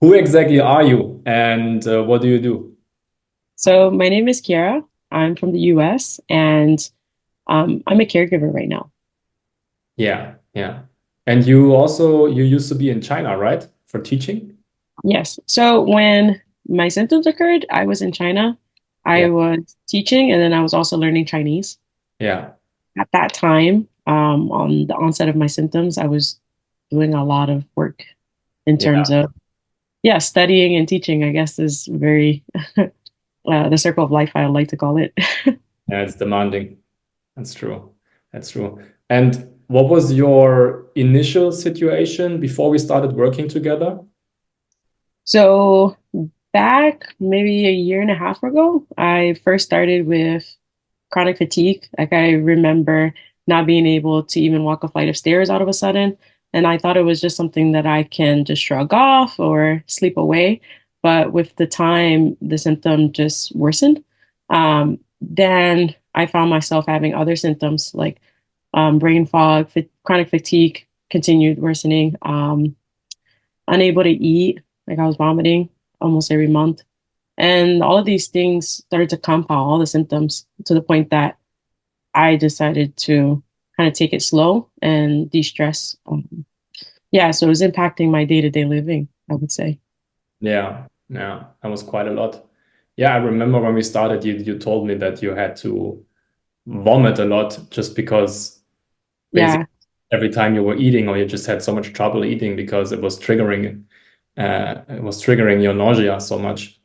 Who exactly are you and what do you do? So my name is Kiara. I'm from the US and I'm a caregiver right now. Yeah, yeah. And you used to be in China, right? For teaching? Yes. So when my symptoms occurred, I was in China. I Yeah, was teaching and then I was also learning Chinese. yeah, At that time, on the onset of my symptoms, I was doing a lot of work in yeah. terms of, yeah, studying and teaching, I guess is very the circle of life, I like to call it. Yeah, it's demanding. That's true. That's true. And what was your initial situation before we started working together? So back maybe a year and a half ago, I first started with chronic fatigue. Like I remember not being able to even walk a flight of stairs out of a sudden. And I thought it was just something that I can just shrug off or sleep away. But with the time, the symptom just worsened. Then I found myself having other symptoms like brain fog, chronic fatigue continued worsening, unable to eat, like I was vomiting almost every month. And all of these things started to compound all the symptoms to the point that I decided to kind of take it slow and de-stress. Yeah, so it was impacting my day-to-day living, I would say. Yeah, yeah, that was quite a lot. Yeah, I remember when we started, you told me that you had to vomit a lot just because basically Yeah. every time you were eating or you just had so much trouble eating because it was triggering your nausea so much.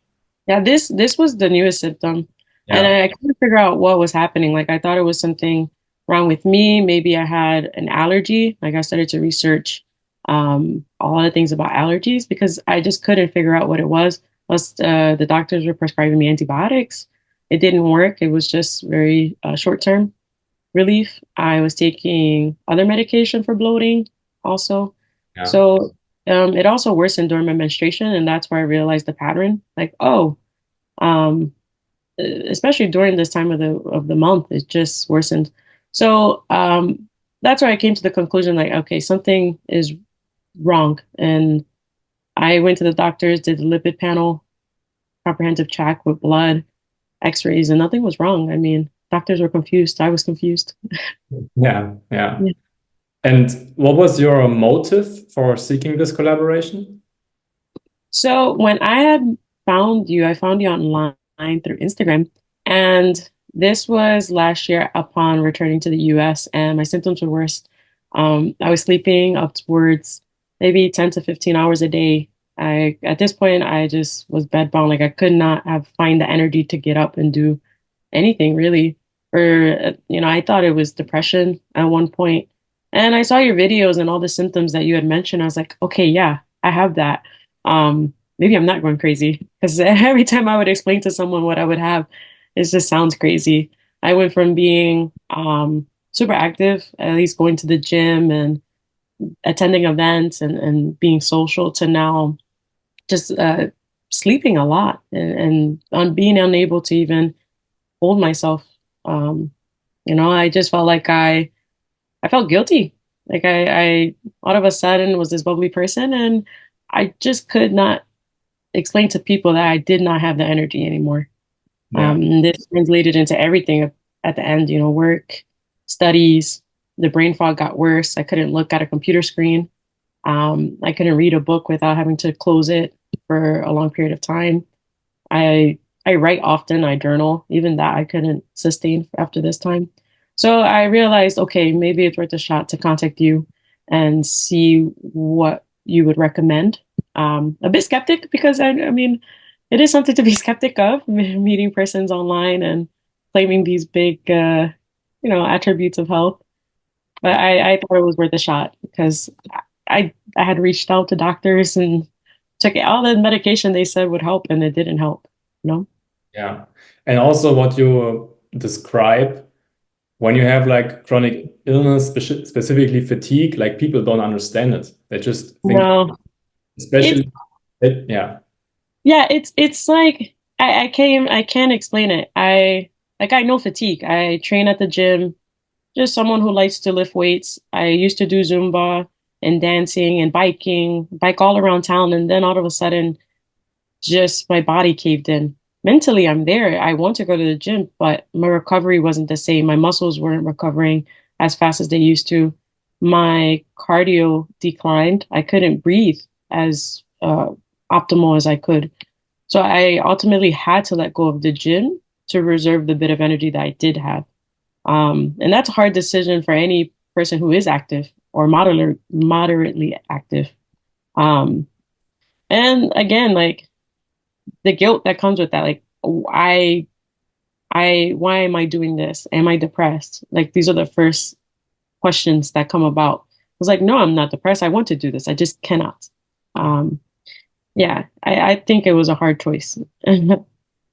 Yeah, this was the newest symptom. And Yeah, I couldn't figure out what was happening. Like I thought it was something wrong with me. Maybe I had an allergy. Like I started to research a lot of things about allergies because I just couldn't figure out what it was. Plus, the doctors were prescribing me antibiotics. It didn't work. It was just very short-term relief. I was taking other medication for bloating also. yeah, So it also worsened during my menstruation, and that's where I realized the pattern. Like, oh, um, especially during this time of the month, it just worsened. So that's where I came to the conclusion, like, okay, something is wrong. And I went to the doctors, did the lipid panel, comprehensive check with blood, X-rays, and nothing was wrong. I mean, doctors were confused. I was confused. yeah, yeah. And what was your motive for seeking this collaboration? So when I had I found you online through Instagram, and this was last year upon returning to the US, and my symptoms were worse. I was sleeping upwards maybe 10 to 15 hours a day. At this point, I just was bedbound. Like I could not have find the energy to get up and do anything really. Or, I thought it was depression at one point. And I saw your videos and all the symptoms that you had mentioned. I was like, okay, yeah, I have that. Maybe I'm not going crazy because every time I would explain to someone what I would have, it just sounds crazy. I went from being super active, at least going to the gym and attending events and being social, to now just sleeping a lot and on being unable to even hold myself. Um, I just felt like I felt guilty. Like I all of a sudden was this bubbly person, and I just could not explain to people that I did not have the energy anymore. Yeah, And this translated into everything at the end, work, studies. The brain fog got worse. I couldn't look at a computer screen. I couldn't read a book without having to close it for a long period of time. I write often, I journal, even that I couldn't sustain after this time. So I realized, okay, maybe it's worth a shot to contact you and see what you would recommend. A bit skeptic because I mean, it is something to be skeptic of, meeting persons online and claiming these big, attributes of health. But I thought it was worth a shot because I had reached out to doctors and took all the medication they said would help, and it didn't help. No. yeah. And also what you describe when you have like chronic illness, specifically fatigue, like people don't understand it. They just think, No, it's especially, yeah, yeah, it's like I can't explain it. I know fatigue. I train at the gym, just someone who likes to lift weights. I used to do Zumba and dancing and bike all around town. And then all of a sudden, just my body caved in. Mentally, I'm there. I want to go to the gym, but my recovery wasn't the same. My muscles weren't recovering as fast as they used to. My cardio declined. I couldn't breathe as optimal as I could. So I ultimately had to let go of the gym to reserve the bit of energy that I did have. And that's a hard decision for any person who is active or moderately active. Um, and again, like the guilt that comes with that, like why am I doing this? Am I depressed? Like these are the first questions that come about. I was like, no, I'm not depressed. I want to do this. I just cannot. Um, yeah, I think it was a hard choice.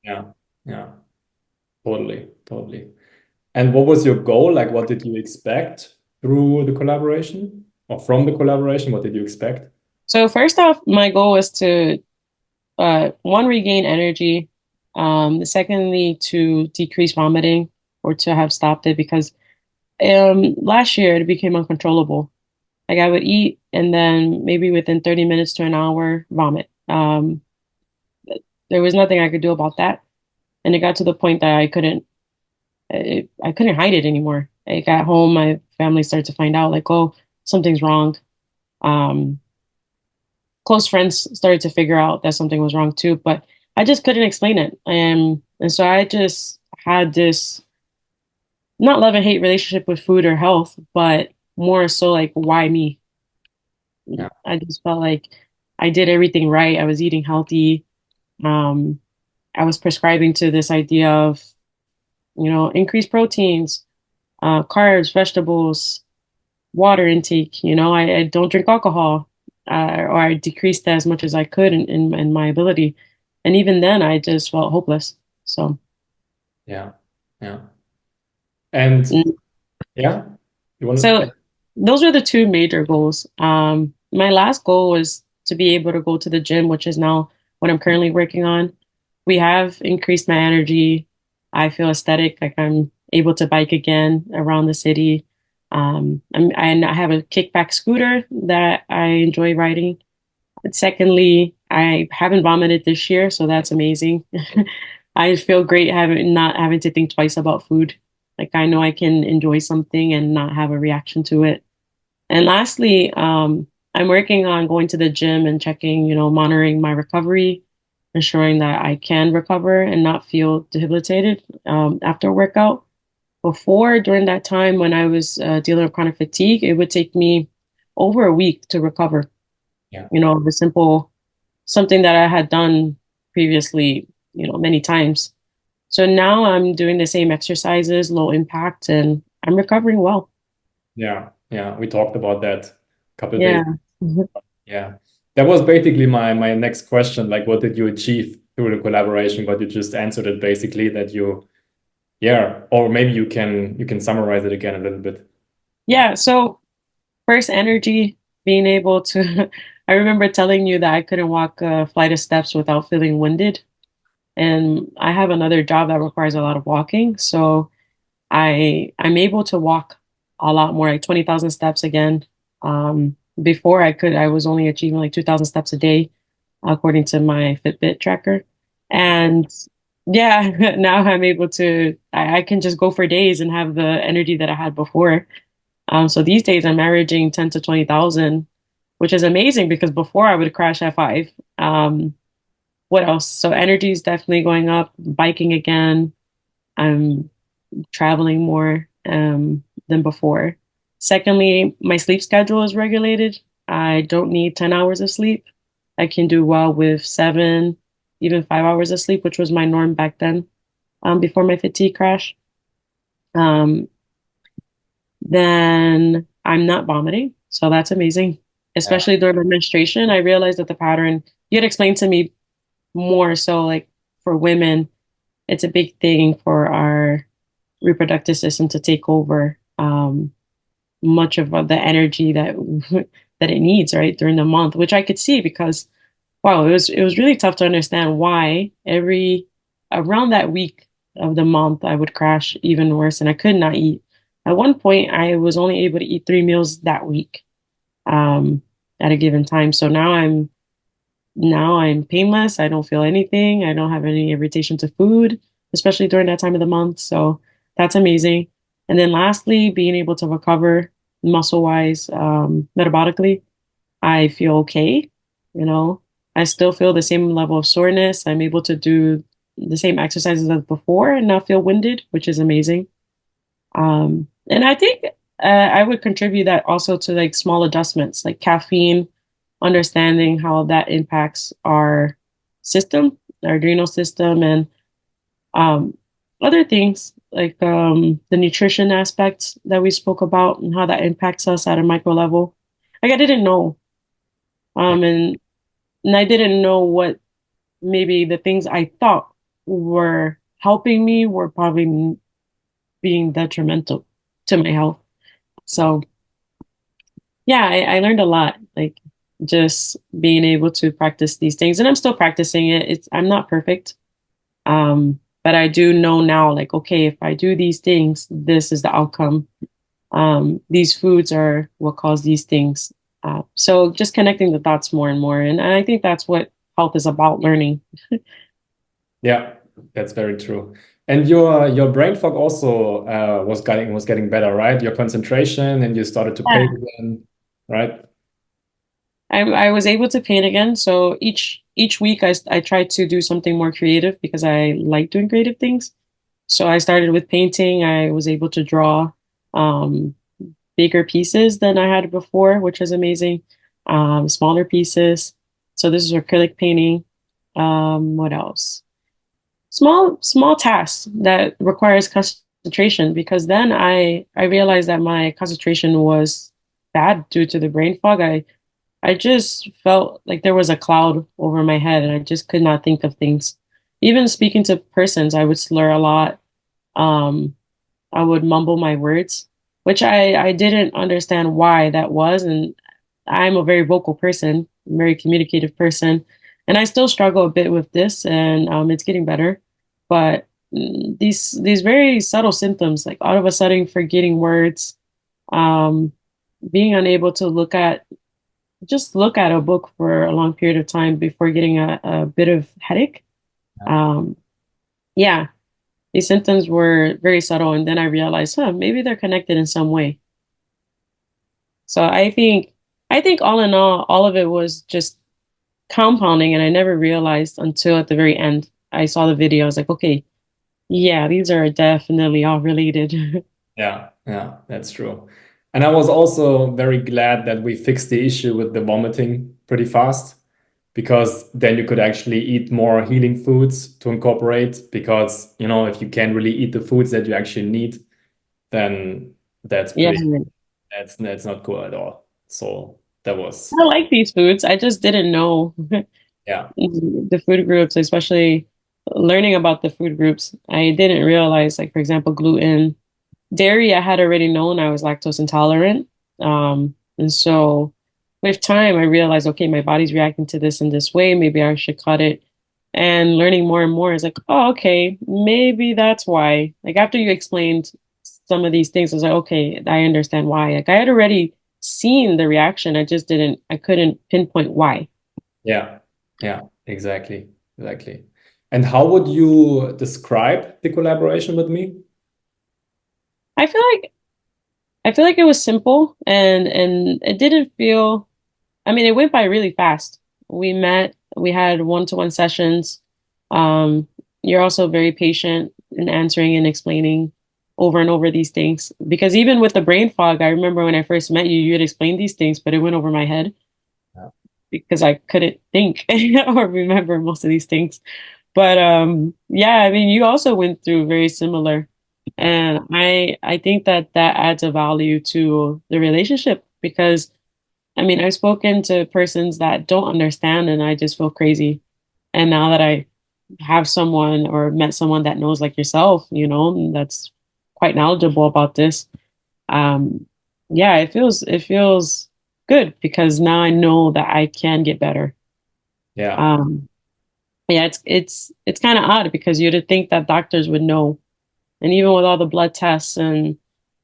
Yeah, yeah, totally, totally. And what was your goal? Like, what did you expect through the collaboration or from the collaboration? What did you expect? So first off, my goal was to one, regain energy. Secondly, to decrease vomiting or to have stopped it because last year it became uncontrollable. Like I would eat and then maybe within 30 minutes to an hour, vomit. There was nothing I could do about that. And it got to the point that I couldn't hide it anymore. Like at home, my family started to find out like, oh, something's wrong. Um, Close friends started to figure out that something was wrong too, but I just couldn't explain it. And so I just had this not love and hate relationship with food or health, but more so like, why me? Yeah, I just felt like I did everything right. I was eating healthy. Um, I was prescribing to this idea of, increased proteins, carbs, vegetables, water intake. I don't drink alcohol, or I decreased as much as I could in my ability. And even then, I just felt hopeless. So, yeah, yeah. And mm, yeah, you want to? so those were the two major goals. My last goal was to be able to go to the gym, which is now what I'm currently working on. We have increased my energy. I feel aesthetic, like I'm able to bike again around the city. I have a kickback scooter that I enjoy riding. But secondly, I haven't vomited this year, so that's amazing. I feel great having not having to think twice about food. Like I know I can enjoy something and not have a reaction to it. And lastly, I'm working on going to the gym and checking, monitoring my recovery, ensuring that I can recover and not feel debilitated after a workout. Before, during that time when I was dealing with chronic fatigue, it would take me over a week to recover. Yeah, The simple something that I had done previously, many times. So now I'm doing the same exercises, low impact, and I'm recovering well. yeah, yeah. We talked about that a couple of days. Yeah. Mhm. Yeah, that was basically my next question. Like, what did you achieve through the collaboration? But you just answered it basically that you, yeah, or maybe you can summarize it again a little bit. Yeah. So first, energy, being able to, I remember telling you that I couldn't walk a flight of steps without feeling winded. And I have another job that requires a lot of walking. So I'm able to walk a lot more, like 20,000 steps again. Before I was only achieving like 2,000 steps a day, according to my Fitbit tracker. And yeah, now I'm able to, I can just go for days and have the energy that I had before. So these days I'm averaging 10 to 20,000, which is amazing because before I would crash at 5. What else? So energy is definitely going up, biking again. I'm traveling more than before. Secondly, my sleep schedule is regulated. I don't need 10 hours of sleep. I can do well with 7, even 5 hours of sleep, which was my norm back then, before my fatigue crash. Um, then I'm not vomiting. So that's amazing. Yeah, Especially during my menstruation, I realized that the pattern you had explained to me more so like for women, it's a big thing for our reproductive system to take over much of the energy that that it needs right during the month, which I could see because wow, it was really tough to understand why every around that week of the month I would crash even worse and I could not eat. At one point, I was only able to eat 3 meals that week. um, at a given time. So now I'm painless. I don't feel anything. I don't have any irritation to food, especially during that time of the month. So that's amazing. And then lastly, being able to recover muscle wise, metabolically, I feel okay. You know, I still feel the same level of soreness. I'm able to do the same exercises as before and not feel winded, which is amazing. And I think I would contribute that also to like small adjustments, like caffeine, understanding how that impacts our system, our adrenal system, and um, other things like the nutrition aspects that we spoke about and how that impacts us at a micro level. Like I didn't know, Yeah. and I didn't know what maybe the things I thought were helping me were probably being detrimental to my health. So yeah, I learned a lot, like just being able to practice these things, and I'm still practicing it. I'm not perfect, but I do know now, like, okay, if I do these things, this is the outcome. These foods are what cause these things. So just connecting the dots more and more, and I think that's what health is about, learning. Yeah, that's very true. And your brain fog also was getting better, right? Your concentration, and you started to paint Yeah. again, right? I was able to paint again. So each week I tried to do something more creative because I like doing creative things. So I started with painting. I was able to draw um, bigger pieces than I had before, which was amazing. Smaller pieces. So this is acrylic painting. What else? Small tasks that requires concentration because then I realized that my concentration was bad due to the brain fog. I just felt like there was a cloud over my head and I just could not think of things. Even speaking to persons, I would slur a lot. Um, I would mumble my words, which I didn't understand why that was. And I'm a very vocal person, very communicative person, and I still struggle a bit with this, and it's getting better. But these very subtle symptoms, like all of a sudden forgetting words, um, being unable to look at a book for a long period of time before getting a bit of headache. Um, yeah, these symptoms were very subtle, and then I realized, maybe they're connected in some way. So I think all in all of it was just compounding, and I never realized until at the very end. I saw the video. I was like, okay, yeah, these are definitely all related. Yeah, yeah, that's true. And I was also very glad that we fixed the issue with the vomiting pretty fast because then you could actually eat more healing foods to incorporate because, if you can't really eat the foods that you actually need, then that's Yeah, pretty that's not cool at all. So that was I like these foods. I just didn't know yeah. the food groups, especially learning about the food groups. I didn't realize, like, for example, gluten. Dairy, I had already known I was lactose intolerant. And so with time, I realized, okay, my body's reacting to this in this way. Maybe I should cut it. And learning more and more is like, oh, okay, maybe that's why. Like after you explained some of these things, I was like, okay, I understand why. Like I had already seen the reaction. I couldn't pinpoint why. Yeah. Yeah, exactly. Exactly. And how would you describe the collaboration with me? I feel like I feel like it was simple and it didn't feel I mean, it went by really fast. We met, we had one-to-one sessions. Um, you're also very patient in answering and explaining over and over these things. Because even with the brain fog, I remember when I first met you, you had explained these things, but it went over my head Yeah. because I couldn't think or remember most of these things. But yeah, I mean, you also went through very similar. And I think that that adds a value to the relationship because I mean, I've spoken to persons that don't understand, and I just feel crazy. And now that I have someone or met someone that knows, like yourself, that's quite knowledgeable about this, um, yeah, it feels good because now I know that I can get better. Yeah. Um, yeah, it's kind of odd because you'd think that doctors would know, and even with all the blood tests and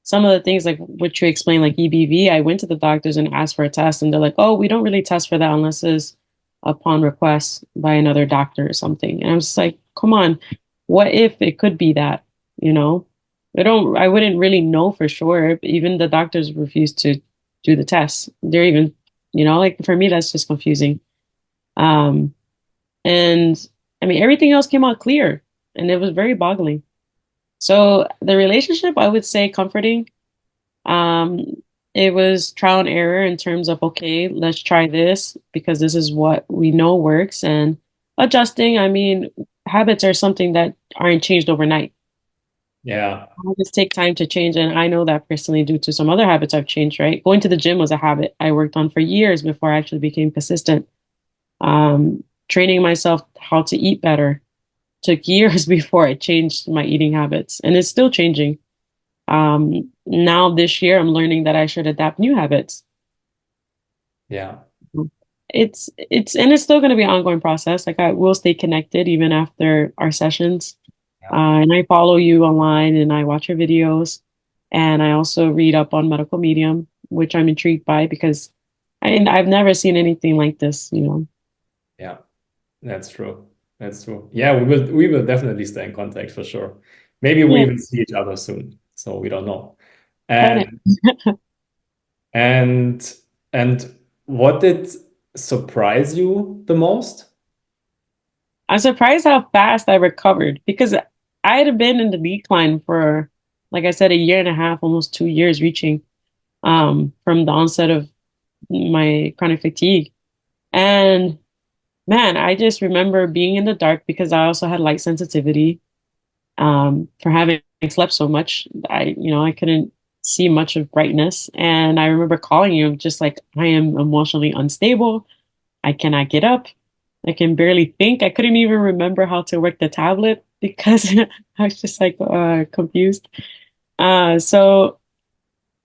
some of the things like what you explained, like EBV, I went to the doctors and asked for a test, and they're like, "Oh, we don't really test for that unless it's upon request by another doctor or something." And I'm just like, "Come on, what if it could be that?" You know, I wouldn't really know for sure. Even the doctors refuse to do the test. They're even, like for me, that's just confusing. Um, and I mean, everything else came out clear, and it was very boggling. So the relationship, I would say, comforting. Um, it was trial and error in terms of, okay, let's try this because this is what we know works, and adjusting. I mean, habits are something that aren't changed overnight. Yeah. Habits take time to change, and I know that personally due to some other habits I've changed, right? Going to the gym was a habit I worked on for years before I actually became consistent. Training myself how to eat better took years before I changed my eating habits, and it's still changing. Now this year, I'm learning that I should adapt new habits. Yeah. And it's still going to be an ongoing process. Like I will stay connected even after our sessions. Yeah. And I follow you online and I watch your videos. And I also read up on medical medium, which I'm intrigued by because I've never seen anything like this. Yeah. That's true. That's true. Yeah, we will definitely stay in contact for sure. Maybe we Yeah, even see each other soon. So we don't know. kind And and and what did surprise you the most? I'm surprised how fast I recovered because I had been in the decline for, like I said, a year and a half, almost 2 years reaching from the onset of my chronic fatigue. And man, I just remember being in the dark because I also had light sensitivity for having slept so much. I couldn't see much of brightness. And I remember calling you just like, I am emotionally unstable. I cannot get up. I can barely think. I couldn't even remember how to work the tablet because I was just like confused. So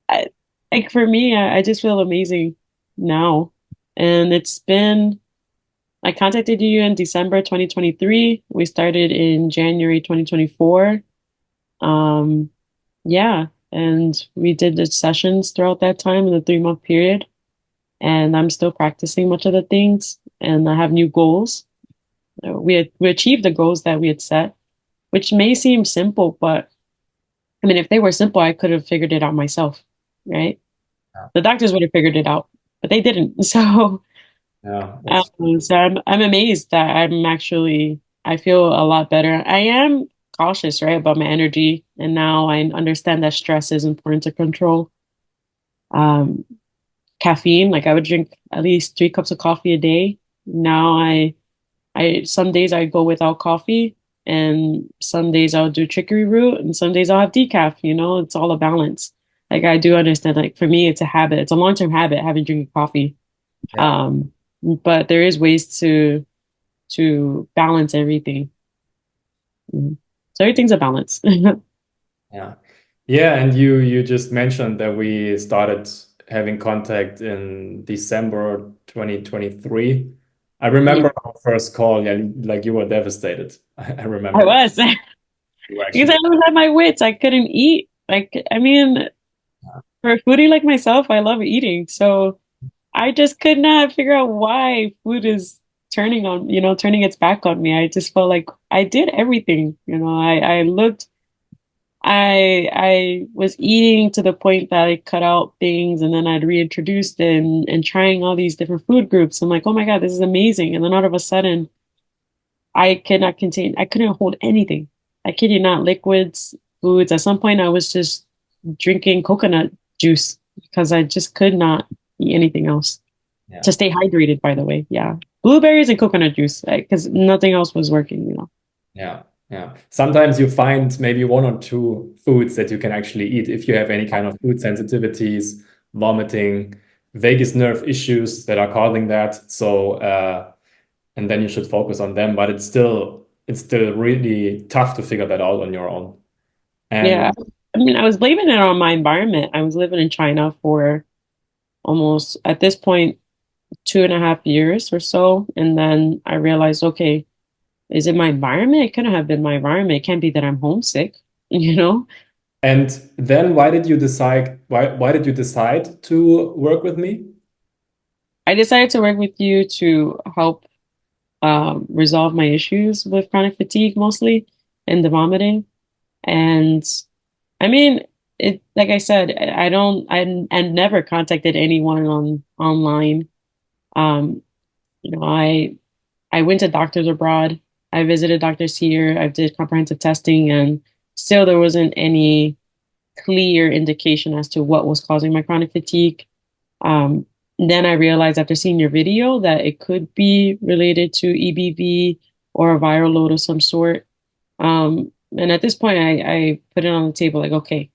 I, like for me, I just feel amazing now. And I contacted you in December 2023. We started in January 2024. Um, yeah, and we did the sessions throughout that time in the 3 month period. And I'm still practicing much of the things, and I have new goals. We achieved the goals that we had set, which may seem simple, but I mean, if they were simple, I could have figured it out myself, right? Yeah, The doctors would have figured it out, but they didn't. So, yeah, that's I'm amazed that I feel a lot better. I am cautious, right, about my energy, and now I understand that stress is important to control. Um, Caffeine, like I would drink at least 3 cups of coffee a day. Now I some days I go without coffee, and some days I'll do chicory root, and some days I'll have decaf. It's all a balance. Like I do understand, like for me, it's a habit. It's a long-term habit having drinking coffee. yeah, Um, but there is ways to balance everything. Mhm. So everything's a balance. yeah. Yeah, and you just mentioned that we started having contact in December 2023. I Yeah, remember our first call, yeah, like you were devastated. I I remember that was you were because I actually, was at my wits. I couldn't eat. Like, I mean, for a foodie like myself, I love eating. So I just could not figure out why food is turning its back on me. I just felt like I did everything. I was eating to the point that I cut out things and then I'd reintroduced it and trying all these different food groups. I'm like, oh my God, this is amazing. And then all of a sudden, I couldn't hold anything. I kid you not, liquids, foods. At some point, I was just drinking coconut juice because I just could not eat anything else yeah. to stay hydrated, by the way. Yeah. Blueberries and coconut juice because nothing else was working. Yeah, yeah. Sometimes you find maybe one or two foods that you can actually eat if you have any kind of food sensitivities, vomiting, vagus nerve issues that are causing that. So, and then you should focus on them. But it's still really tough to figure that out on your own. Yeah. And I mean, I was blaming it on my environment. I was living in China for almost, at this point, 2.5 years or so. And then I realized, okay, is it my environment? It couldn't have been my environment. It can't be that I'm homesick, you know? And then why did you decide to work with me? I decided to work with you to help resolve my issues with chronic fatigue mostly and the vomiting. And I mean, it like I said, I never contacted anyone online. Um, I went to doctors abroad. I visited doctors here. I did comprehensive testing, and still there wasn't any clear indication as to what was causing my chronic fatigue. Um, then I realized after seeing your video that it could be related to EBV or a viral load of some sort. And at this point, I put it on the table like, okay,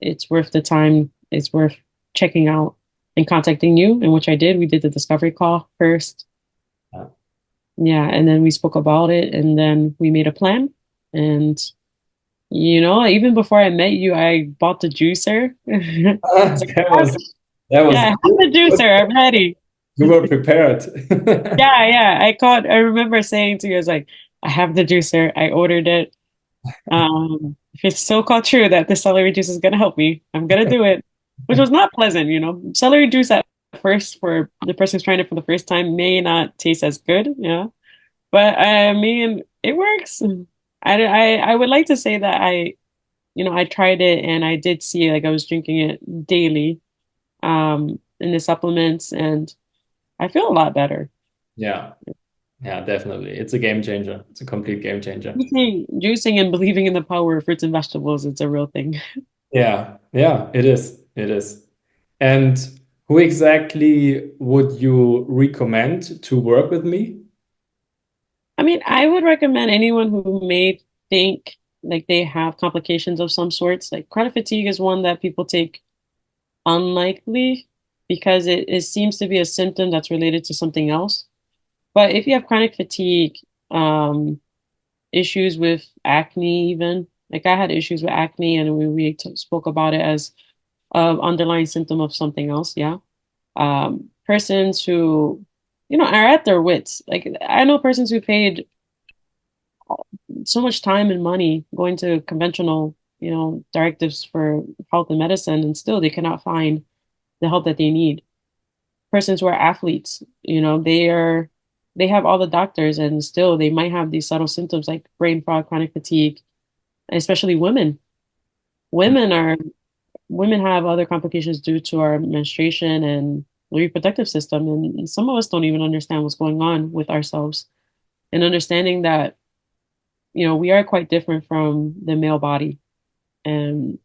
it's worth the time. It's worth checking out and contacting you, and which I did. We did the discovery call first. Yeah. Yeah, and then we spoke about it, and then we made a plan. And even before I met you, I bought the juicer. So That was that yeah, was I have the juicer. I'm ready. you were prepared. Yeah, yeah. I remember saying to you, I was like, I have the juicer. I ordered it. If it's so-called true that the celery juice is gonna help me, I'm gonna do it. Which was not pleasant. Celery juice at first for the person who's trying it for the first time may not taste as good. But I mean, it works. I would like to say that I tried it and I did see like I was drinking it daily, in the supplements, and I feel a lot better. Yeah, yeah, definitely. It's a game changer. It's a complete game changer. Juicing and believing in the power of fruits and vegetables, it's a real thing. Yeah, yeah, it is. It is. And who exactly would you recommend to work with me? I mean, I would recommend anyone who may think like they have complications of some sorts. Like chronic fatigue is one that people take unlikely because it seems to be a symptom that's related to something else. But if you have chronic fatigue, issues with acne, even like I had issues with acne, and we spoke about it as an underlying symptom of something else. Yeah. Persons who, are at their wits. Like I know persons who paid so much time and money going to conventional, directives for health and medicine, and still they cannot find the help that they need. Persons who are athletes, they have all the doctors and still they might have these subtle symptoms like brain fog, chronic fatigue, especially women. Women are Women have other complications due to our menstruation and reproductive system, and some of us don't even understand what's going on with ourselves. And understanding that, we are quite different from the male body. And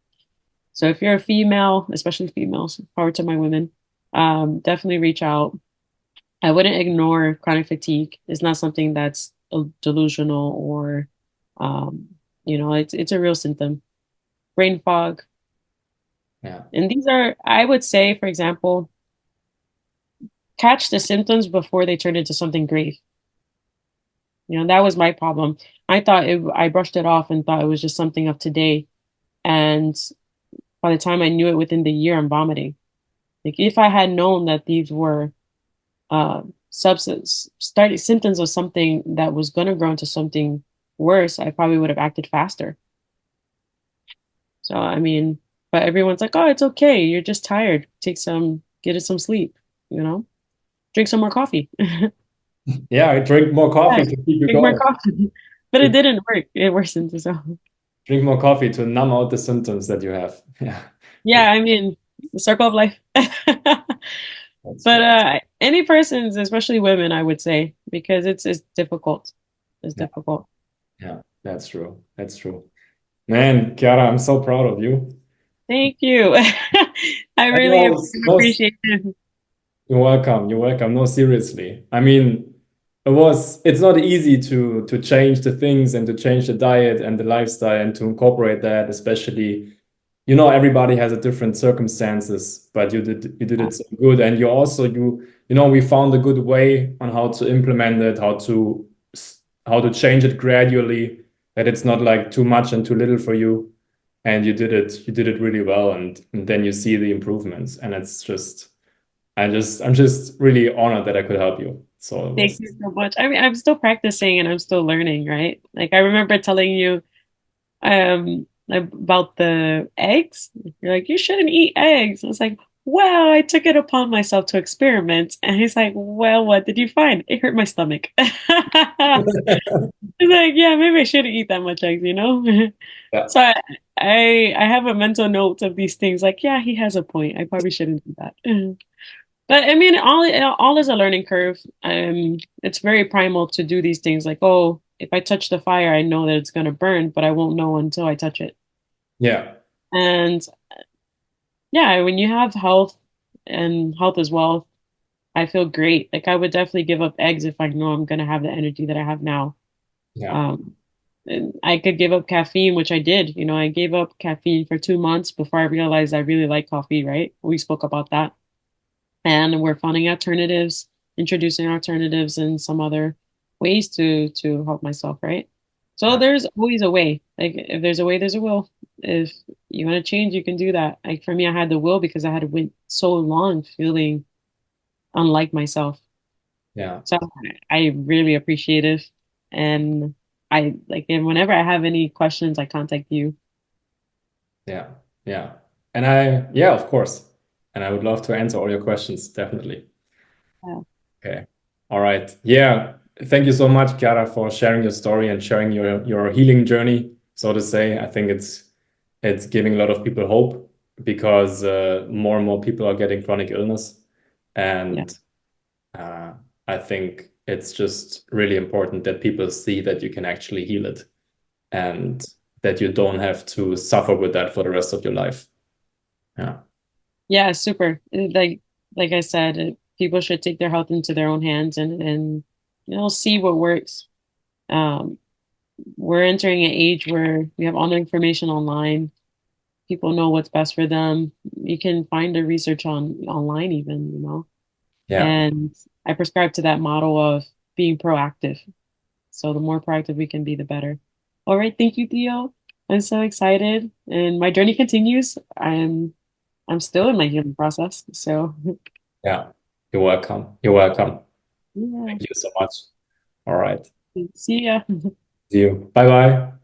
so if you're a female, especially females, power to my women, definitely reach out. I wouldn't ignore chronic fatigue. It's not something that's delusional or, it's a real symptom. Brain fog. Yeah. And these are, I would say, for example, catch the symptoms before they turn into something grave. That was my problem. I brushed it off and thought it was just something of today. And by the time I knew it within the year, I'm vomiting. Like if I had known that these were substance starting symptoms of something that was going to grow into something worse, I probably would have acted faster. So, I mean, but everyone's like, oh, it's okay. You're just tired. Get it some sleep, drink some more coffee. Yeah, I drink more Yeah, coffee to keep you drink more going. coffee. But it didn't work. It worsened. So, Drink more coffee to numb out the symptoms that you have. Yeah, yeah, I mean, the circle of life. that's But true. any persons, especially women, I would say, because it's difficult. It's Yeah, difficult. yeah, that's true. That's true. Man, Kiara, I'm so proud of you. Thank you. I And really appreciate it. you're welcome. You're welcome. No, seriously. I mean, it's not easy to change the things and to change the diet and the lifestyle and to incorporate that, especially, everybody has a different circumstances, but you did it so good. And we found a good way on how to implement it, how to change it gradually, that it's not like too much and too little for you. And you did it really well, and then you see the improvements, and I'm just really honored that I could help you. So it Thank was, you so much. I mean, I'm still practicing and I'm still learning, right? Like I remember telling you, about the eggs. You're like, you shouldn't eat eggs. I was like, well, I took it upon myself to experiment. And he's like, well, what did you find? It hurt my stomach. He's like, yeah, maybe I shouldn't eat that much eggs, you know? Yeah. So I have a mental note of these things like, yeah, he has a point. I probably shouldn't do that. But I mean, all is a learning curve. It's very primal to do these things like, oh, if I touch the fire, I know that it's gonna burn, but I won't know until I touch it. Yeah. And yeah, when you have health and health as well, I feel great. Like I would definitely give up eggs if I know I'm gonna have the energy that I have now. Yeah. Um, and I could give up caffeine, which I did. You know, I gave up caffeine for 2 months before I realized I really like coffee, right? We spoke about that. And we're finding alternatives, introducing alternatives and some other ways to help myself, right? So Yeah. there's always a way. Like if there's a way, there's a will. If you want to change, you can do that. Like for me, I had the will because I had went so long feeling unlike myself. Yeah. So I really appreciate it. And I like, and whenever I have any questions, I contact you. Yeah. Yeah. Yeah, of course. And I would love to answer all your questions, definitely. Yeah. Okay. All right. Yeah. Thank you so much, Kiara, for sharing your story and sharing your healing journey, so to say. I think it's giving a lot of people hope because more and more people are getting chronic illness. Yeah. And uh, I think it's just really important that people see that you can actually heal it and that you don't have to suffer with that for the rest of your life. Yeah. Yeah, super. Like I said, people should take their health into their own hands and see what works. Um, we're entering an age where we have all the information online. People know what's best for them. You can find the research online even, Yeah. And I prescribe to that model of being proactive. So the more proactive we can be, the better. All right, thank you, Theo. I'm so excited, and my journey continues. I'm still in my healing process. So Yeah. You're welcome. You're welcome. yeah, Thank you so much. All right. see ya. See you. Bye bye.